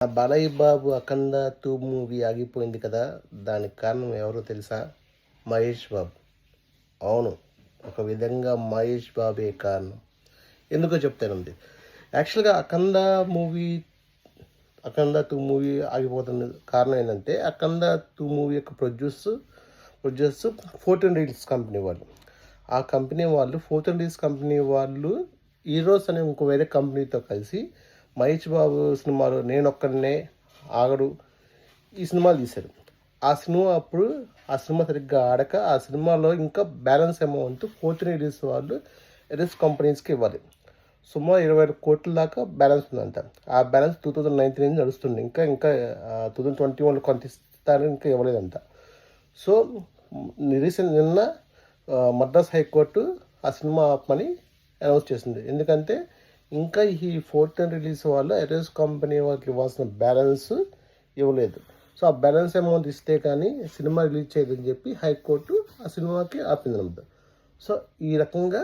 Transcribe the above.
బాలయ్య బాబు 'అఖండ 2' movie ఆగిపోయింది కదా! దానికి కారణం ఎవరో తెలుసా? మహేష్ బాబు. అవును. ఒక విధంగా మహేష్ బాబే కారణం. ఎందుకో చెప్తానండి. యాక్చువల్‌గా 'అఖండ 2' మూవీ ఆగిపోతున్న కారణం ఏంటంటే 'అఖండ 2' మూవీ యొక్క ప్రొడ్యూసర్స్ 14 రీల్స్ కంపెనీ వాళ్ళు. ఆ కంపెనీ వాళ్ళు 14 రీల్స్ కంపెనీ వాళ్ళు ఈరోస్ అనే ఇంకో వేరే కంపెనీతో కలిసి మహేష్ బాబు సినిమాలు 'నేనొక్కడినే', 'ఆగడు' ఈ సినిమాలు తీశారు. ఆ సినిమా సరిగ్గా ఆడక ఆ సినిమాలో ఇంకా బ్యాలెన్స్ అమౌంట్ 14 రీల్స్ వాళ్ళు రీల్స్ కంపెనీస్‌కి ఇవ్వాలి. సుమారు 20,00,00,000 దాకా బ్యాలెన్స్ ఉందంట. ఆ బ్యాలెన్స్ 2019 నుంచి నడుస్తుంది. ఇంకా ఇంకా 2021లో కొంత ఇస్తారని ఇంకా ఇవ్వలేదంట. సో, నిన్న మద్రాస్ హైకోర్టు ఆ సినిమా ఆపమని అనౌన్స్ చేసింది. ఎందుకంటే ఇంకా ఈ 14 రిలీజ్ వాళ్ళు ఎరోస్ కంపెనీ వాళ్ళకి ఇవ్వాల్సిన బ్యాలెన్స్ ఇవ్వలేదు. సో, ఆ బ్యాలెన్స్ అమౌంట్ ఇస్తే కానీ సినిమా రిలీజ్ చేయదని చెప్పి హైకోర్టు ఆ సినిమాకి ఆపిందనమాట. సో, ఈ రకంగా